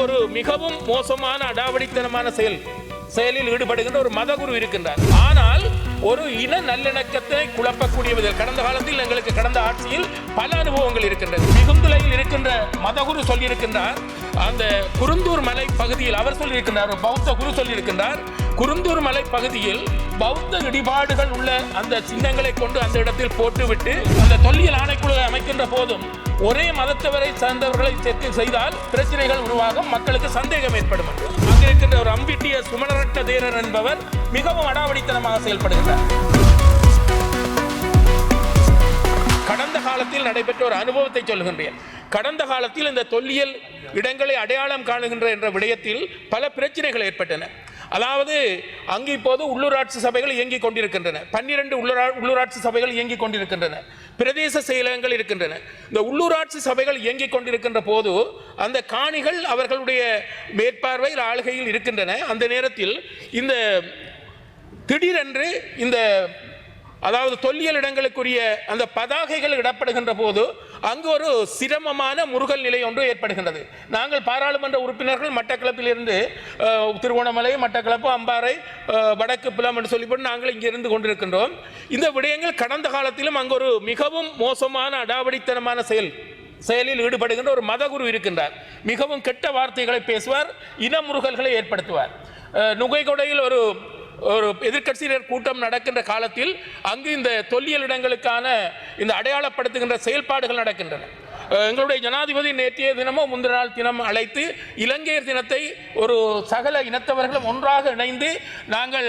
ஒரு மிகவும் மோசமான அடாவடித்தனமான செயலில் ஈடுபடுகின்ற ஒரு மதகுரு இருக்கின்றார். ஆனால் ஒரு இன நல்லிணக்கத்தை குழப்பக்கூடியவர்கள் கடந்த காலத்தில் எங்களுக்கு கடந்த ஆட்சியில் பல அனுபவங்கள் இருக்கின்றது. மிகுந்துலையில் இருக்கின்ற மதகுரு சொல்லியிருக்கின்றார், அந்த குருந்தூர் மலை பகுதியில் அவர் சொல்லியிருக்கின்றார், பௌத்த குரு சொல்லியிருக்கின்றார், குருந்தூர் மலை பகுதியில் பௌத்த இடிபாடுகள் உள்ள அந்த சின்னங்களை கொண்டு அந்த இடத்தில் போட்டுவிட்டு அந்த தொல்லியல் ஆணைக்குழு அமைக்கின்ற போதும் ஒரே மதத்தவரை சார்ந்தவர்களை சேர்த்து செய்தால் பிரச்சனைகள் உருவாகும், மக்களுக்கு சந்தேகம் ஏற்படும். அங்கே இருக்கின்ற ஒரு அம்பிட்டிய சுமணரட்ட தேரர் என்பவர் மிகவும் அடாவடித்தனமாக செயல்படுகிறார். கடந்த காலத்தில் நடைபெற்ற ஒரு அனுபவத்தை சொல்கின்றேன். கடந்த காலத்தில் இந்த தொல்லியல் இடங்களை அடையாளம் காணுகின்ற என்ற விடயத்தில் பல பிரச்சனைகள் ஏற்பட்டன. அதாவது அங்கு இப்போது உள்ளூராட்சி சபைகள் இயங்கிக் கொண்டிருக்கின்றன. 12 உள்ளூராட்சி சபைகள் இயங்கிக் கொண்டிருக்கின்றன. பிரதேச செயலகங்கள் இருக்கின்றன. இந்த உள்ளூராட்சி சபைகள் இயங்கிக் கொண்டிருக்கின்ற போது அந்த காணிகள் அவர்களுடைய மேற்பார்வையில் ஆளுகையில் இருக்கின்றன. அந்த நேரத்தில் இந்த திடீரென்று இந்த அதாவது தொல்லியல் இடங்களுக்குரிய அந்த பதாகைகள் இடப்படுகின்ற போது அங்கு ஒரு சிரமமான முருகல் நிலை ஒன்று ஏற்படுகின்றது. நாங்கள் பாராளுமன்ற உறுப்பினர்கள் மட்டக்களப்பிலிருந்து திருகோணமலை, மட்டக்களப்பு, அம்பாறை, வடக்கு புலம் என்று சொல்லிவிட்டு நாங்கள் இங்கே இருந்து கொண்டிருக்கின்றோம். இந்த விடயங்கள் கடந்த காலத்திலும் அங்கு ஒரு மிகவும் மோசமான அடாவடித்தனமான செயலில் ஈடுபடுகின்ற ஒரு மதகுரு இருக்கின்றார். மிகவும் கெட்ட வார்த்தைகளை பேசுவார், இன முருகல்களை ஏற்படுத்துவார். நுகைகொடையில் ஒரு எதிர்க்கட்சியினர் கூட்டம் நடக்கின்ற காலத்தில் அங்கு இந்த தொல்லியல் இடங்களுக்கான இந்த அடையாளப்படுத்துகின்ற செயல்பாடுகள் நடக்கின்றன. எங்களுடைய ஜனாதிபதி நேற்றைய தினமோ முந்தின நாள் தினம் அழைத்து இலங்கையர் தினத்தை ஒரு சகல இனத்தவர்களும் ஒன்றாக இணைந்து நாங்கள்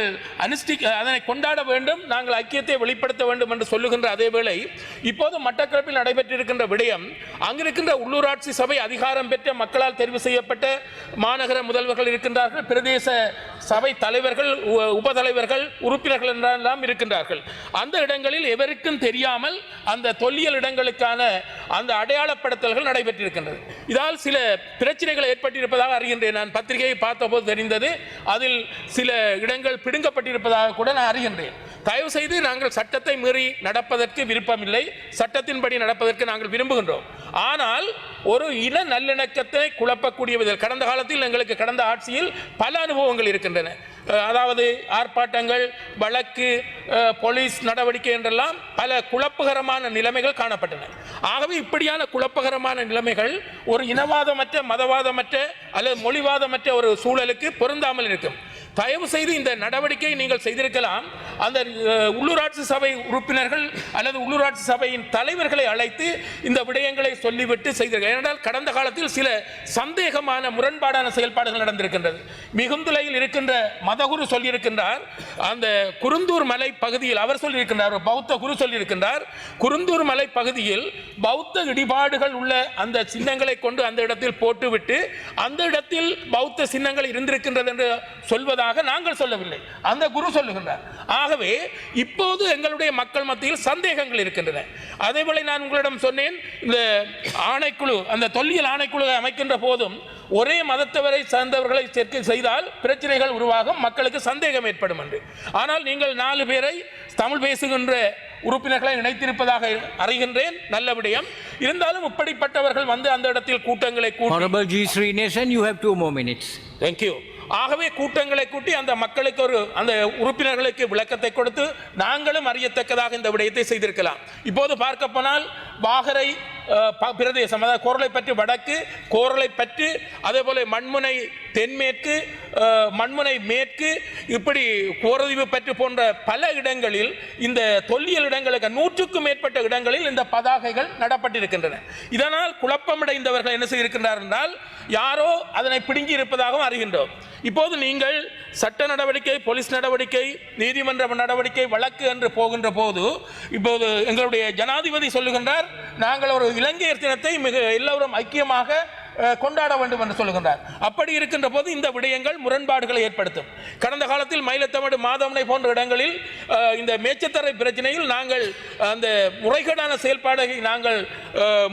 அதனை கொண்டாட வேண்டும், நாங்கள் ஐக்கியத்தை வெளிப்படுத்த வேண்டும் என்று சொல்லுகின்ற அதே வேளை இப்போது மட்டக்களப்பில் நடைபெற்றிருக்கின்ற விடயம் அங்கிருக்கின்ற உள்ளூராட்சி சபை அதிகாரம் பெற்ற மக்களால் தெரிவு செய்யப்பட்ட மாநகர முதல்வர்கள் இருக்கின்றார்கள், பிரதேச சபை தலைவர்கள், உபதலைவர்கள், உறுப்பினர்கள் என்றெல்லாம் இருக்கின்றார்கள். அந்த இடங்களில் எவருக்கும் தெரியாமல் அந்த தொல்லியல் இடங்களுக்கான அந்த அடையாளப்படுத்தல்கள் நடைபெற்றிருக்கின்றது. இதால் சில பிரச்சனைகள் ஏற்பட்டிருப்பதாக அறிகின்றேன். நான் பத்திரிகையை பார்த்தபோது தெரிந்தது, அதில் சில இடங்கள் பிடுங்கப்பட்டிருப்பதாக கூட நான் அறிகின்றேன். தயவு செய்து நாங்கள் சட்டத்தை மீறி நடப்பதற்கு விருப்பமில்லை, சட்டத்தின்படி நடப்பதற்கு நாங்கள் விரும்புகின்றோம். ஆனால் ஒரு இன நல்லிணக்கத்தை குழப்பக்கூடியவர்கள் கடந்த காலத்தில் எங்களுக்கு கடந்த ஆட்சியில் பல அனுபவங்கள் இருக்கின்றன. அதாவது ஆர்ப்பாட்டங்கள், வழக்கு, போலீஸ் நடவடிக்கை என்றெல்லாம் பல குழப்பகரமான நிலைமைகள் காணப்பட்டன. ஆகவே இப்படியான குழப்பகரமான நிலைமைகள் ஒரு இனவாதமற்ற, மதவாதமற்ற அல்லது மொழிவாதமற்ற ஒரு சூழலுக்கு பொருந்தாமல் இருக்கும். தயவு செய்து இந்த நடவடிக்கையை நீங்கள் செய்திருக்கலாம். அந்த உள்ளூராட்சி சபை உறுப்பினர்கள் அல்லது உள்ளூராட்சி சபையின் தலைவர்களை அழைத்து இந்த விடயங்களை சொல்லிவிட்டு செய்திருக்க. ஏனென்றால் கடந்த காலத்தில் சில சந்தேகமான முரண்பாடான செயல்பாடுகள் நடந்திருக்கின்றது. மிகுந்துலையில் இருக்கின்ற மதகுரு சொல்லியிருக்கின்றார், அந்த குருந்தூர் மலை பகுதியில் அவர் சொல்லியிருக்கின்றார், பௌத்த குரு சொல்லியிருக்கின்றார், குருந்தூர் மலை பகுதியில் பௌத்த இடிபாடுகள் உள்ள அந்த சின்னங்களை கொண்டு அந்த இடத்தில் போட்டுவிட்டு அந்த இடத்தில் பௌத்த சின்னங்கள் இருந்திருக்கின்றது என்று சொல்வதாக நாங்கள் சொல்லவில்லை, அந்த குரு சொல்லுகின்றார். ஆகவே இப்போது எங்களுடைய மக்கள் மத்தியில் சந்தேகங்கள் இருக்கின்றன. அதேபோல நான் உங்களிடம் சொன்னேன், இந்த ஆணைக்குழு, அந்த தொல்லியல் ஆணைக்குழு அமைக்கின்ற போதும் ஒரே மதத்தவரை சார்ந்தவர்களை சேர்க்கை செய்தால் பிரச்சனைகள் உருவாகும், மக்களுக்கு சந்தேகம் ஏற்படும் என்று. ஆனால் நீங்கள் 4 பேரை தமிழ் பேசுகின்ற உறுப்பினர்களை இணைத்திருப்பதாக அறிகின்றேன், நல்ல விடயம். இருந்தாலும் இப்படிப்பட்டவர்கள் வந்து அந்த இடத்தில் கூட்டங்களை கூட்டி Honorable G. Srinivasan, you have 2 more minutes. Thank you. ஆகவே கூட்டங்களை கூட்டி அந்த மக்களுக்கு அந்த உறுப்பினர்களுக்கு விளக்கத்தை கொடுத்து நாங்களும் அறியத்தக்கதாக இந்த விடயத்தை செய்திருக்கலாம். இப்போது பார்க்க போனால் வாகரை பிரதேசம், அதாவது கோரளை பற்றி வடக்கு, கோரளை பற்றி, அதே போல மண்முனை தென்மேற்கு, மண்முனை மேற்கு, இப்படி கோரதீவு பற்றி போன்ற பல இடங்களில் இந்த தொல்லியல் இடங்களுக்கு 100க்கும் மேற்பட்ட இடங்களில் இந்த பதாகைகள் நடப்பட்டிருக்கின்றன. இதனால் குழப்பமடைந்தவர்கள் என்ன செய்திருக்கின்றார் என்றால் யாரோ அதனை பிடுங்கி இருப்பதாகவும் அறிகின்றோம். இப்போது நீங்கள் சட்ட நடவடிக்கை, போலீஸ் நடவடிக்கை, நீதிமன்ற நடவடிக்கை, வழக்கு என்று போகின்ற போது இப்போது எங்களுடைய ஜனாதிபதி சொல்லுகின்றார், நாங்கள் ஒரு இலங்கையர் தினத்தை மிக எல்லோரும் ஐக்கியமாக கொண்டாட வேண்டும் என்று சொல்லுகின்றார். அப்படி இருக்கின்ற போது இந்த விடயங்கள் முரண்பாடுகளை ஏற்படுத்தும். கடந்த காலத்தில் மயிலத்தமடு, மாதவனை போன்ற இடங்களில் இந்த மேச்சத்தரை பிரச்சனையில் நாங்கள் அந்த முறைகேடான செயல்பாடுகளை நாங்கள்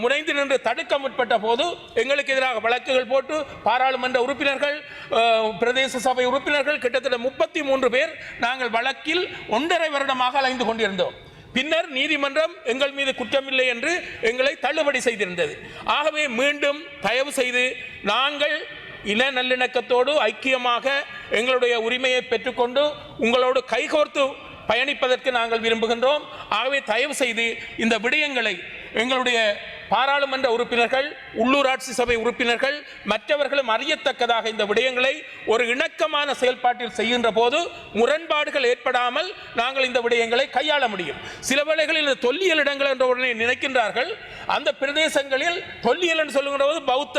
முனைந்து நின்று தடுக்க முற்பட்ட போது எங்களுக்கு எதிராக வழக்குகள் போட்டு பாராளுமன்ற உறுப்பினர்கள், பிரதேச சபை உறுப்பினர்கள் கிட்டத்தட்ட 33 பேர் நாங்கள் வழக்கில் 1.5 வருடமாக அலைந்து கொண்டிருந்தோம். பின்னர் நீதிமன்றம் எங்கள் மீது குற்றமில்லை என்று எங்களை தள்ளுபடி செய்திருந்தது. ஆகவே மீண்டும் தயவு செய்து நாங்கள் இன நல்லிணக்கத்தோடு ஐக்கியமாக எங்களுடைய உரிமையை பெற்றுக்கொண்டு உங்களோடு கைகோர்த்து பயணிப்பதற்கு நாங்கள் விரும்புகின்றோம். ஆகவே தயவு செய்து இந்த விடயங்களை எங்களுடைய பாராளுமன்ற உறுப்பினர்கள், உள்ளூராட்சி சபை உறுப்பினர்கள், மற்றவர்களும் அறியத்தக்கதாக இந்த விடயங்களை ஒரு இணக்கமான செயல்பாட்டில் செய்கின்ற போது முரண்பாடுகள் ஏற்படாமல் நாங்கள் இந்த விடயங்களை கையாள முடியும். சில வேளைகளில் இந்த தொல்லியல் இடங்கள் என்ற உடனே நினைக்கின்றார்கள். அந்த பிரதேசங்களில் தொல்லியல் என்று சொல்லுகின்ற போது பௌத்த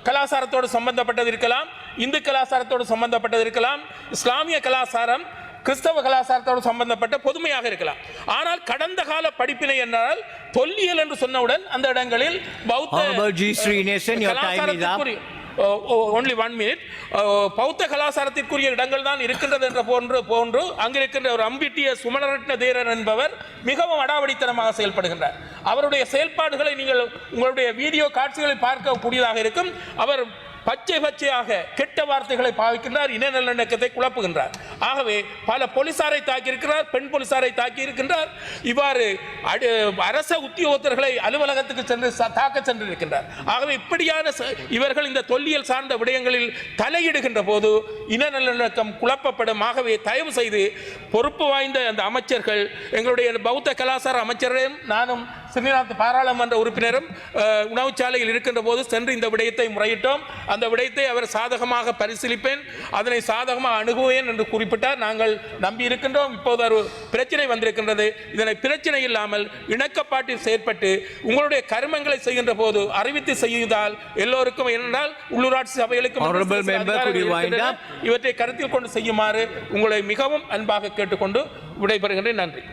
கலாச்சாரத்தோடு சம்பந்தப்பட்டது இருக்கலாம், இந்து கலாச்சாரத்தோடு சம்பந்தப்பட்டது இருக்கலாம், இஸ்லாமிய கலாச்சாரம் கிறிஸ்தவ கலாச்சாரத்தோடு சம்பந்தப்பட்ட பொதுமையாக இருக்கலாம். ஆனால் கடந்த கால படிப்பினை என்றால் தொல்லியல் என்று சொன்னவுடன் அந்த இடங்களில் பௌத்த only 1 minute பௌத்த கலாச்சாரத்திற்குரிய இடங்கள் தான் இருக்கின்றது என்ற போன்று அங்கு இருக்கின்ற ஒரு அம்பிட்டிய சுமணரட்ன தேரர் என்பவர் மிகவும் அடாவடித்தனமாக செயல்படுகின்றார். அவருடைய செயல்பாடுகளை நீங்கள் உங்களுடைய வீடியோ காட்சிகளை பார்க்கக்கூடியதாக இருக்கும். அவர் பச்சையாக கெட்ட வார்த்தைகளை பாவிக்கின்றார், இன நல்லிணக்கத்தை குழப்புகின்றார். ஆகவே பல போலீசாரை தாக்கியிருக்கிறார், பெண் போலீசாரை தாக்கி இருக்கின்றார். இவ்வாறு அரச உத்தியோகத்தர்களை அலுவலகத்துக்கு சென்று தாக்க சென்றிருக்கின்றார். ஆகவே இப்படியான இவர்கள் இந்த தொல்லியல் சார்ந்த விடயங்களில் தலையிடுகின்ற போது இன நல்லிணக்கம் குழப்பப்படும். ஆகவே தயவு செய்து பொறுப்பு வாய்ந்த அந்த அமைச்சர்கள், எங்களுடைய பௌத்த கலாச்சார அமைச்சரையும் நானும் ஸ்ரீநாத் பாராளுமன்ற உறுப்பினரும் உணவுச்சாலையில் இருக்கின்ற போது சென்று இந்த விடயத்தை முறையிட்டோம். அந்த விடயத்தை அவர் சாதகமாக பரிசீலிப்பேன், அதனை சாதகமாக அணுகுவேன் என்று குறிப்பிட்டார். நாங்கள் நம்பி இருக்கின்றோம். இப்போது ஒரு பிரச்சனை வந்திருக்கின்றது. இதனை பிரச்சனை இல்லாமல் இணக்கப்பாட்டில் செயற்பட்டு உங்களுடைய கர்மங்களை செய்கின்ற போது அறிவித்து செய்தால் எல்லோருக்கும், என்றால் உள்ளூராட்சி சபைகளுக்கும் இவற்றை கருத்தில் கொண்டு செய்யுமாறு உங்களை மிகவும் அன்பாக கேட்டுக்கொண்டு விடைபெறுகின்றேன். நன்றி.